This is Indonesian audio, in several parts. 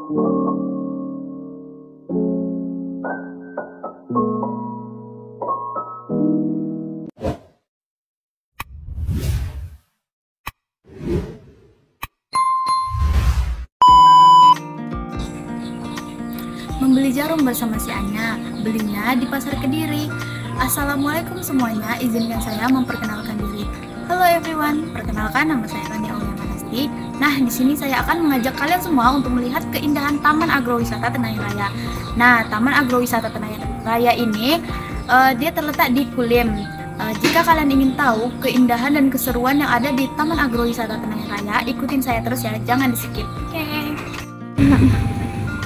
Membeli jarum bersama si Anya, belinya di Pasar Kediri. Assalamualaikum semuanya, izinkan saya memperkenalkan diri. Halo everyone, perkenalkan nama saya Rania Aulia Manasti. Nah, di sini saya akan mengajak kalian semua untuk melihat keindahan Taman Agrowisata Tenayan Raya. Nah, Taman Agrowisata Tenayan Raya ini dia terletak di Kulim. Jika kalian ingin tahu keindahan dan keseruan yang ada di Taman Agrowisata Tenayan Raya, ikutin saya terus ya, jangan di-skip. Oke.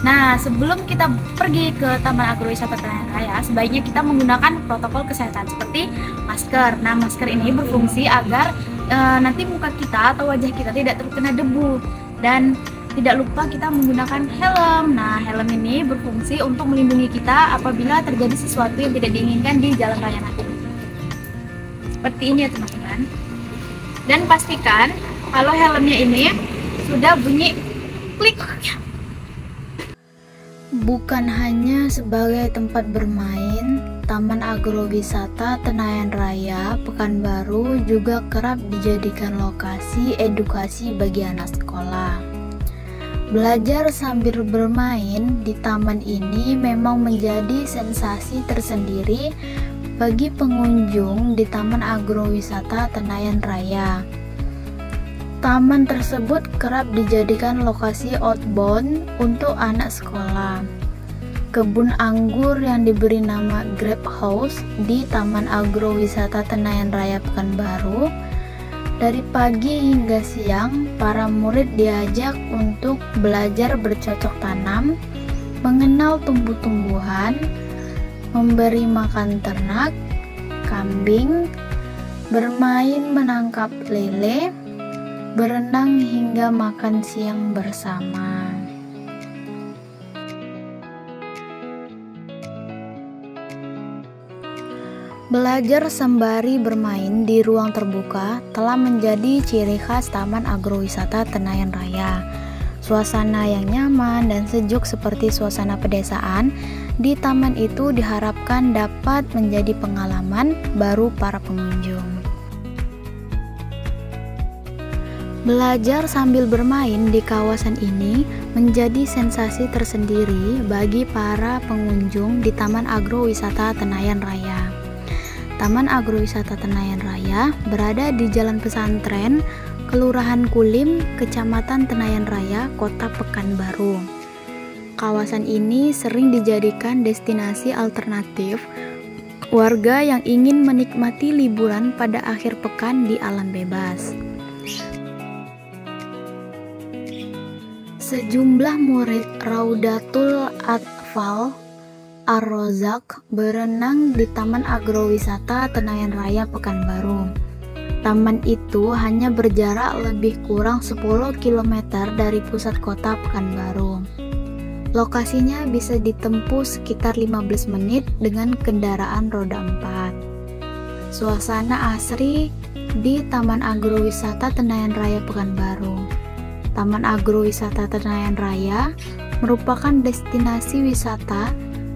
Nah, sebelum kita pergi ke Taman Agrowisata Tenayan Raya, sebaiknya kita menggunakan protokol kesehatan seperti masker. Nah, masker ini berfungsi agar nanti muka kita atau wajah kita tidak terkena debu. Dan tidak lupa kita menggunakan helm. Nah, helm ini berfungsi untuk melindungi kita apabila terjadi sesuatu yang tidak diinginkan di jalan raya nanti. Seperti ini ya teman-teman. Dan pastikan kalau helmnya ini sudah bunyi klik. Bukan hanya sebagai tempat bermain, Taman Agrowisata Tenayan Raya Pekanbaru juga kerap dijadikan lokasi edukasi bagi anak sekolah. Belajar sambil bermain di taman ini memang menjadi sensasi tersendiri bagi pengunjung di Taman Agrowisata Tenayan Raya. Taman tersebut kerap dijadikan lokasi outbound untuk anak sekolah. Kebun anggur yang diberi nama Grape House di Taman Agrowisata Tenayan Raya Pekanbaru. Dari pagi hingga siang, para murid diajak untuk belajar bercocok tanam, mengenal tumbuh-tumbuhan, memberi makan ternak, kambing, bermain menangkap lele, berenang hingga makan siang bersama. Belajar sembari bermain di ruang terbuka telah menjadi ciri khas Taman Agrowisata Tenayan Raya. Suasana yang nyaman dan sejuk seperti suasana pedesaan di taman itu diharapkan dapat menjadi pengalaman baru para pengunjung. Belajar sambil bermain di kawasan ini menjadi sensasi tersendiri bagi para pengunjung di Taman Agrowisata Tenayan Raya. Taman Agrowisata Tenayan Raya berada di Jalan Pesantren, Kelurahan Kulim, Kecamatan Tenayan Raya, Kota Pekanbaru. Kawasan ini sering dijadikan destinasi alternatif warga yang ingin menikmati liburan pada akhir pekan di alam bebas. Sejumlah murid Raudatul Atfal Ar-Rozak berenang di Taman Agrowisata Tenayan Raya Pekanbaru. Taman itu hanya berjarak lebih kurang 10 km dari pusat kota Pekanbaru. Lokasinya bisa ditempuh sekitar 15 menit dengan kendaraan roda 4. Suasana asri di Taman Agrowisata Tenayan Raya Pekanbaru. Taman Agrowisata Tenayan Raya merupakan destinasi wisata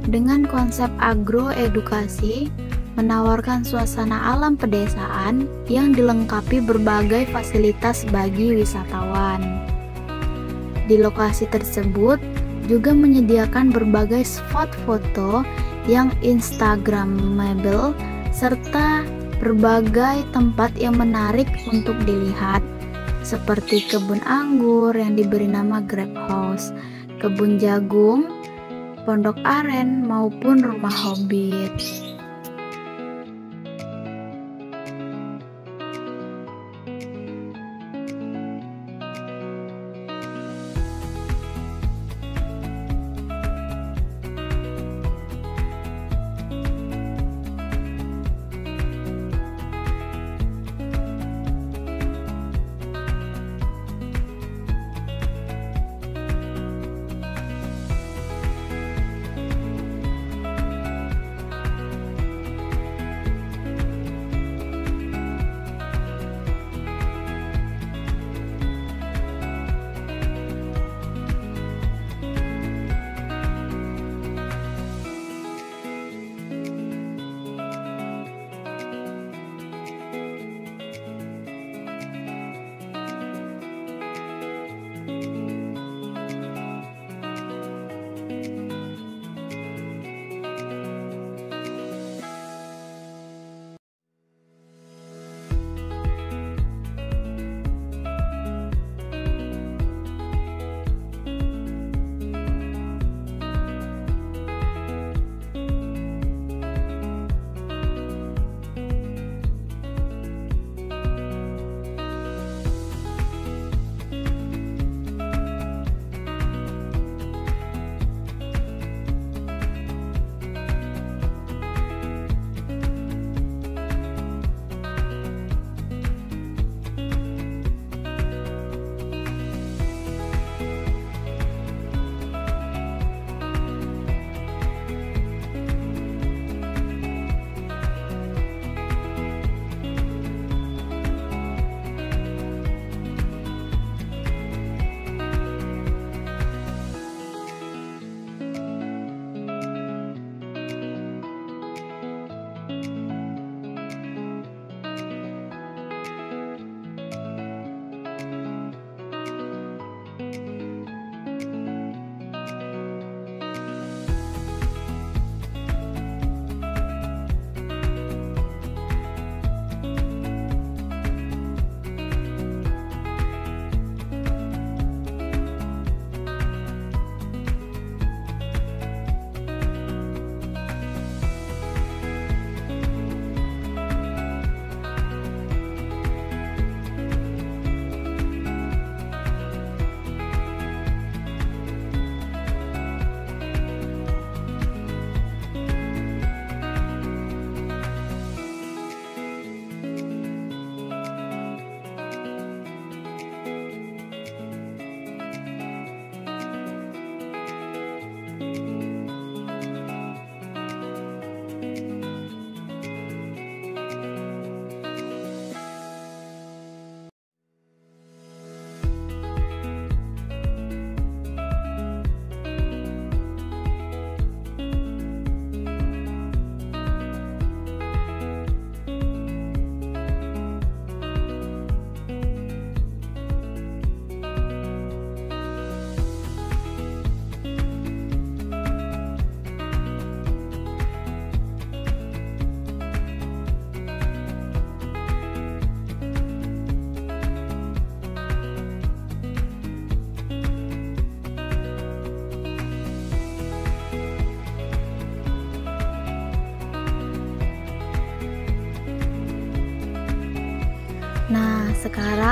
dengan konsep agroedukasi, menawarkan suasana alam pedesaan yang dilengkapi berbagai fasilitas bagi wisatawan. Di lokasi tersebut juga menyediakan berbagai spot foto yang instagramable serta berbagai tempat yang menarik untuk dilihat, seperti kebun anggur yang diberi nama Grape House, kebun jagung, pondok aren, maupun rumah hobbit.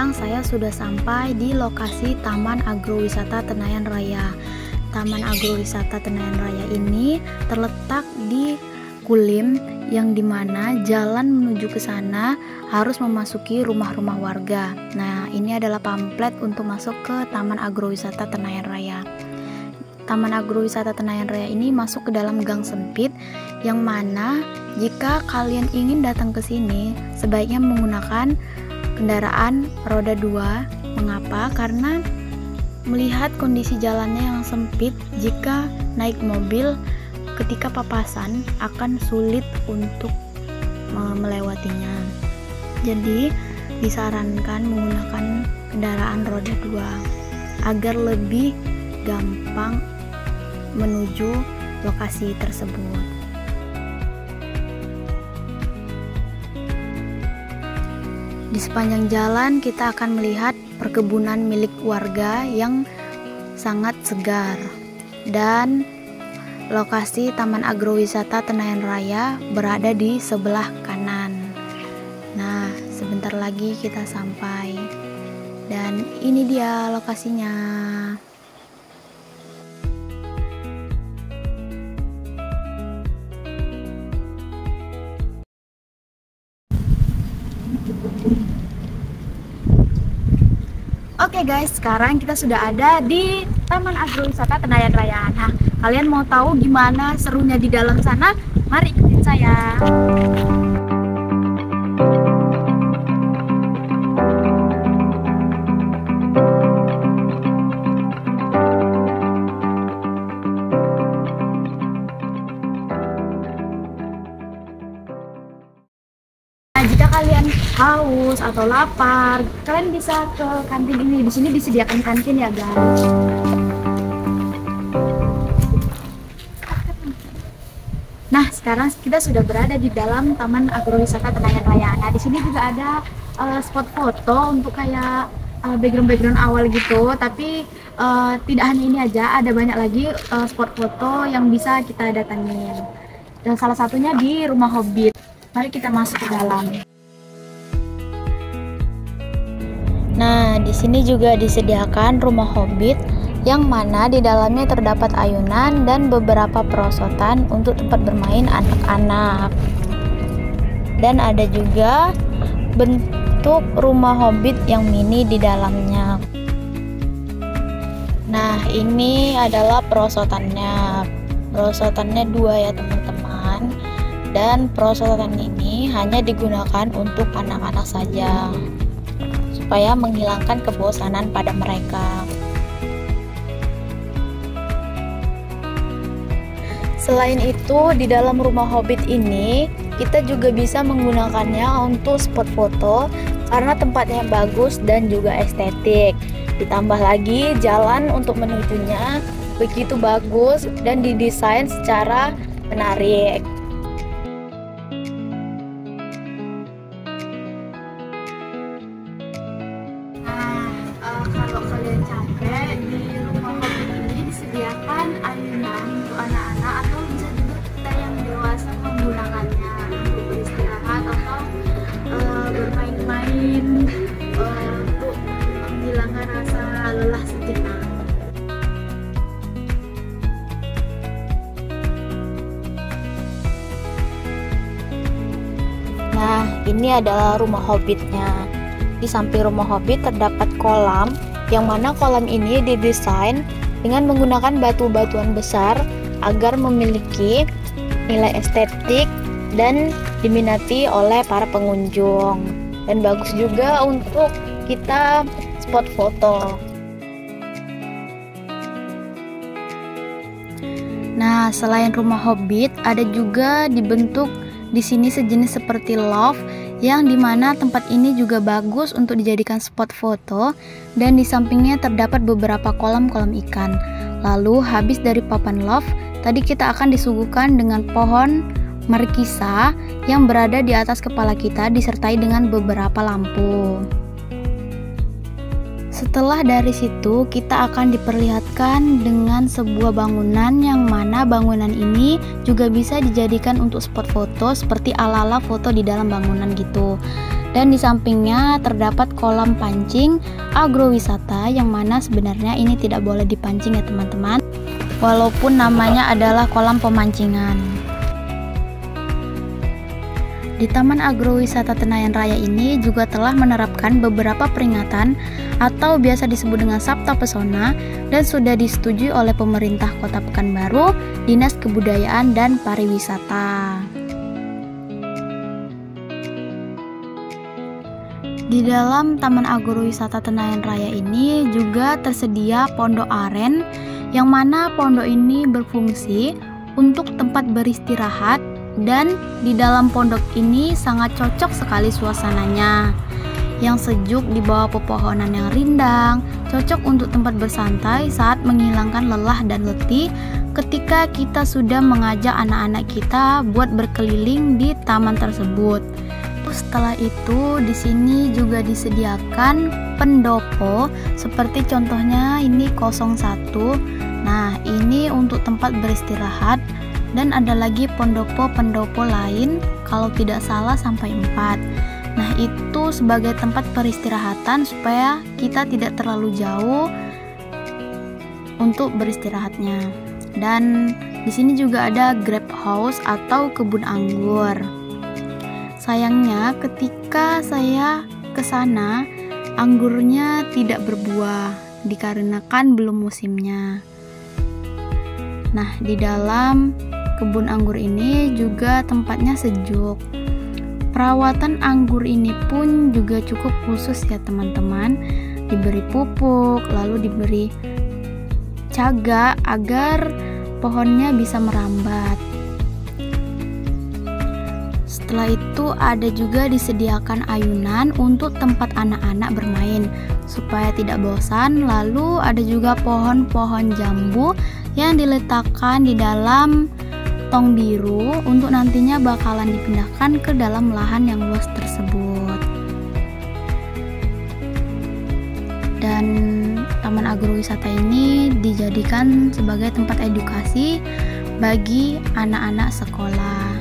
sekarang saya sudah sampai di lokasi Taman Agrowisata Tenayan Raya. Taman Agrowisata Tenayan Raya ini terletak di Kulim, yang dimana jalan menuju ke sana harus memasuki rumah-rumah warga. Nah, ini adalah pamflet untuk masuk ke Taman Agrowisata Tenayan Raya. Taman Agrowisata Tenayan Raya ini masuk ke dalam gang sempit, yang mana jika kalian ingin datang ke sini sebaiknya menggunakan kendaraan roda 2. Mengapa? Karena melihat kondisi jalannya yang sempit, jika naik mobil ketika papasan akan sulit untuk melewatinya. Jadi disarankan menggunakan kendaraan roda 2 agar lebih gampang menuju lokasi tersebut. Di sepanjang jalan kita akan melihat perkebunan milik warga yang sangat segar, dan lokasi Taman Agrowisata Tenayan Raya berada di sebelah kanan. Nah, sebentar lagi kita sampai, dan ini dia lokasinya. Oke guys, sekarang kita sudah ada di Taman Agrowisata Tenayan Raya. Nah, kalian mau tahu gimana serunya di dalam sana? Mari ikutin saya. Jika kalian haus atau lapar, kalian bisa ke kantin ini. Di sini disediakan kantin ya guys. Nah, sekarang kita sudah berada di dalam Taman Agrowisata Tenayan Raya. Nah, di sini juga ada spot foto untuk kayak background awal gitu. Tapi tidak hanya ini aja, ada banyak lagi spot foto yang bisa kita datangin. Dan salah satunya di Rumah Hobbit. Mari kita masuk ke dalam. Nah, di sini juga disediakan Rumah Hobbit, yang mana di dalamnya terdapat ayunan dan beberapa perosotan untuk tempat bermain anak-anak. Dan ada juga bentuk Rumah Hobbit yang mini di dalamnya. Nah, ini adalah perosotannya. Perosotannya 2 ya teman-teman. Dan perosotan ini hanya digunakan untuk anak-anak saja, supaya menghilangkan kebosanan pada mereka. Selain itu, di dalam Rumah Hobbit ini kita juga bisa menggunakannya untuk spot foto karena tempatnya bagus dan juga estetik. Ditambah lagi jalan untuk menujunya begitu bagus dan didesain secara menarik. Kalau kalian capek, di Rumah Hobbit ini disediakan ayunan untuk anak-anak, atau bisa juga kita yang dewasa menggunakannya untuk beristirahat atau bermain-main untuk menghilangkan rasa lelah sejenak. Nah, ini adalah Rumah Hobbitnya. Di samping Rumah Hobbit terdapat kolam, yang mana kolam ini didesain dengan menggunakan batu-batuan besar agar memiliki nilai estetik dan diminati oleh para pengunjung, dan bagus juga untuk kita spot foto. Nah, selain Rumah Hobbit, ada juga dibentuk di sini sejenis seperti loft, yang dimana tempat ini juga bagus untuk dijadikan spot foto, dan di sampingnya terdapat beberapa kolam-kolam ikan. Lalu habis dari papan loft, tadi kita akan disuguhkan dengan pohon markisa yang berada di atas kepala kita disertai dengan beberapa lampu. Setelah dari situ, kita akan diperlihatkan dengan sebuah bangunan, yang mana bangunan ini juga bisa dijadikan untuk spot foto seperti ala-ala foto di dalam bangunan gitu. Dan di sampingnya terdapat kolam pancing agrowisata, yang mana sebenarnya ini tidak boleh dipancing ya teman-teman, walaupun namanya adalah kolam pemancingan. Di Taman Agrowisata Tenayan Raya ini juga telah menerapkan beberapa peringatan atau biasa disebut dengan Sabta Pesona, dan sudah disetujui oleh pemerintah Kota Pekanbaru, Dinas Kebudayaan dan Pariwisata. Di dalam Taman Agrowisata Tenayan Raya ini juga tersedia pondok aren, yang mana pondok ini berfungsi untuk tempat beristirahat, dan di dalam pondok ini sangat cocok sekali suasananya yang sejuk di bawah pepohonan yang rindang, cocok untuk tempat bersantai saat menghilangkan lelah dan letih ketika kita sudah mengajak anak-anak kita buat berkeliling di taman tersebut. Setelah itu di sini juga disediakan pendopo, seperti contohnya ini 01. Nah, ini untuk tempat beristirahat, dan ada lagi pendopo-pendopo lain kalau tidak salah sampai 4. Nah, itu sebagai tempat peristirahatan supaya kita tidak terlalu jauh untuk beristirahatnya. Dan di sini juga ada grape house atau kebun anggur. Sayangnya ketika saya ke sana, anggurnya tidak berbuah dikarenakan belum musimnya. Nah, di dalam kebun anggur ini juga tempatnya sejuk. Perawatan anggur ini pun juga cukup khusus ya teman-teman. Diberi pupuk, lalu diberi caga agar pohonnya bisa merambat. Setelah itu ada juga disediakan ayunan untuk tempat anak-anak bermain supaya tidak bosan. Lalu ada juga pohon-pohon jambu yang diletakkan di dalam tong biru untuk nantinya bakalan dipindahkan ke dalam lahan yang luas tersebut. Dan Taman Agrowisata ini dijadikan sebagai tempat edukasi bagi anak-anak sekolah.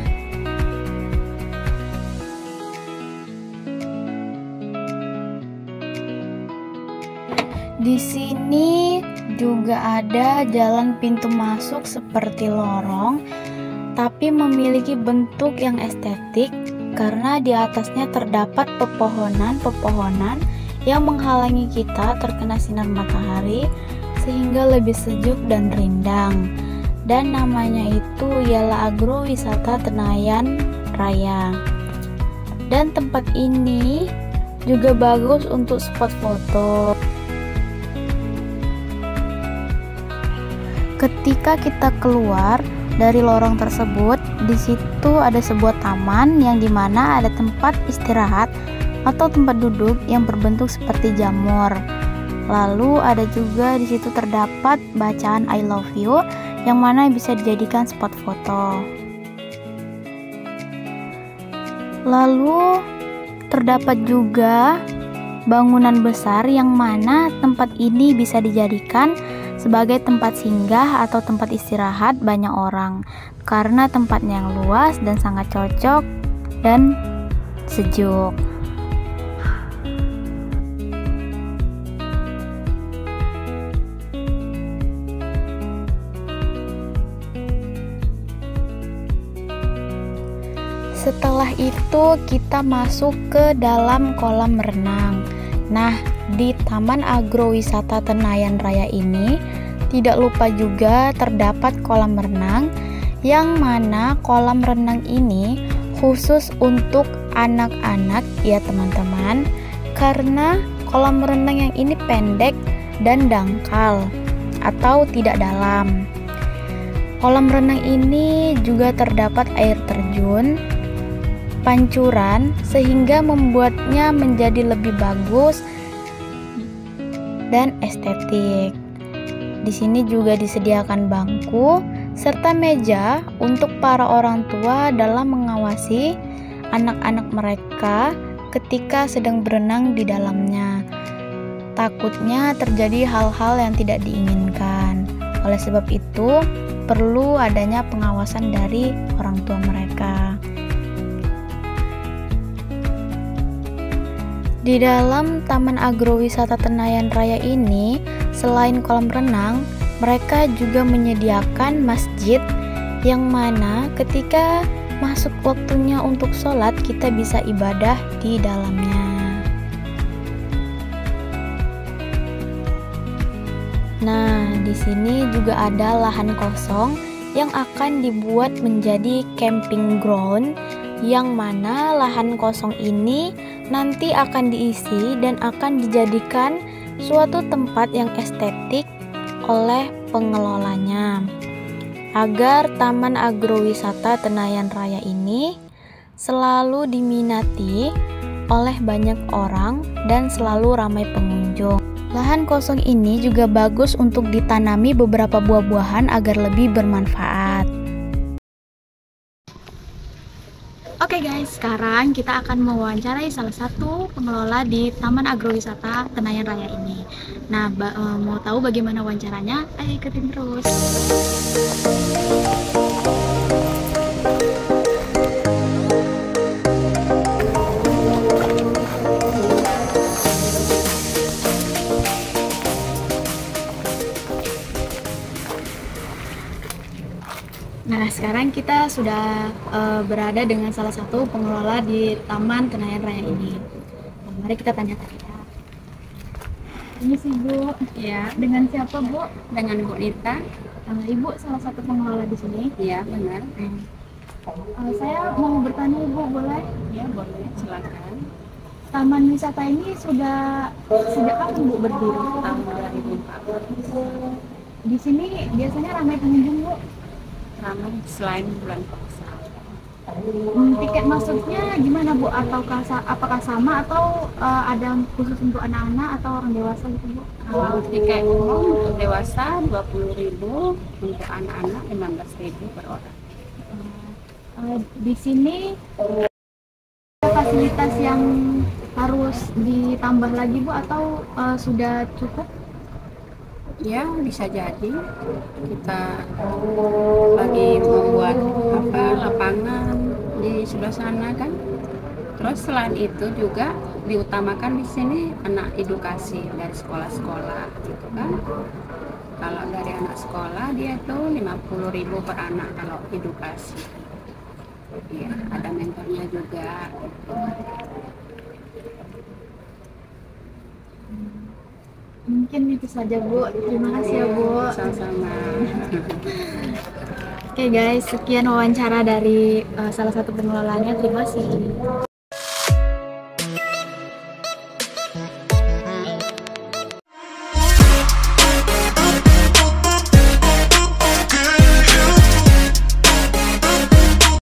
Di sini juga ada jalan pintu masuk seperti lorong, tapi memiliki bentuk yang estetik karena di atasnya terdapat pepohonan yang menghalangi kita terkena sinar matahari sehingga lebih sejuk dan rindang. Dan namanya itu ialah Agrowisata Tenayan Raya. Dan tempat ini juga bagus untuk spot foto. Ketika kita keluar dari lorong tersebut, di situ ada sebuah taman yang dimana ada tempat istirahat atau tempat duduk yang berbentuk seperti jamur. Lalu ada juga di situ terdapat bacaan I love you yang mana bisa dijadikan spot foto. Lalu terdapat juga bangunan besar yang mana tempat ini bisa dijadikan sebagai tempat singgah atau tempat istirahat banyak orang karena tempatnya yang luas dan sangat cocok dan sejuk. Setelah itu kita masuk ke dalam kolam renang. Nah, di Taman Agrowisata Tenayan Raya ini tidak lupa juga terdapat kolam renang, yang mana kolam renang ini khusus untuk anak-anak ya teman-teman, karena kolam renang yang ini pendek dan dangkal atau tidak dalam. Kolam renang ini juga terdapat air terjun, pancuran, sehingga membuatnya menjadi lebih bagus dan estetik. Di sini juga disediakan bangku serta meja untuk para orang tua dalam mengawasi anak-anak mereka ketika sedang berenang di dalamnya. Takutnya terjadi hal-hal yang tidak diinginkan. Oleh sebab itu, perlu adanya pengawasan dari orang tua mereka. Di dalam Taman Agrowisata Tenayan Raya ini, selain kolam renang, mereka juga menyediakan masjid yang mana ketika masuk waktunya untuk sholat kita bisa ibadah di dalamnya. Nah, di sini juga ada lahan kosong yang akan dibuat menjadi camping ground, yang mana lahan kosong ini nanti akan diisi dan akan dijadikan suatu tempat yang estetik oleh pengelolanya, agar Taman Agrowisata Tenayan Raya ini selalu diminati oleh banyak orang dan selalu ramai pengunjung. Lahan kosong ini juga bagus untuk ditanami beberapa buah-buahan agar lebih bermanfaat. Oke guys, sekarang kita akan mewawancarai salah satu pengelola di Taman Agrowisata Tenayan Raya ini. Nah, mau tahu bagaimana wawancaranya? Ayo ikutin terus. Nah, sekarang kita sudah berada dengan salah satu pengelola di Taman Tenayan Raya ini. Nah, mari kita tanya-tanya. Ini sih Bu, Ya, dengan siapa Bu? dengan Bu Nita. Ibu salah satu pengelola di sini. Ya, benar. Saya mau bertanya Ibu, boleh? Ya, boleh. Silakan. Taman wisata ini sudah sejak kapan Bu berdiri? Tahun 2004. Di sini biasanya ramai pengunjung Bu. Ramai selain bulan puasa. Tiket masuknya gimana Bu? Apakah sama atau ada khusus untuk anak-anak atau orang dewasa gitu Bu? Kalau tiket umum untuk dewasa 20.000, untuk anak-anak 15.000 per orang. Di sini ada fasilitas yang harus ditambah lagi Bu atau sudah cukup? Ya, bisa jadi kita lagi membuat lapangan di sebelah sana kan. Terus selain itu juga diutamakan di sini anak edukasi dari sekolah-sekolah gitu kan. Kalau dari anak sekolah dia tuh 50.000 per anak kalau edukasi. Iya, ada mentornya juga. Mungkin itu saja Bu. Terima kasih ya Bu. Sama-sama. Oke guys, sekian wawancara dari salah satu pengelolanya. Terima kasih.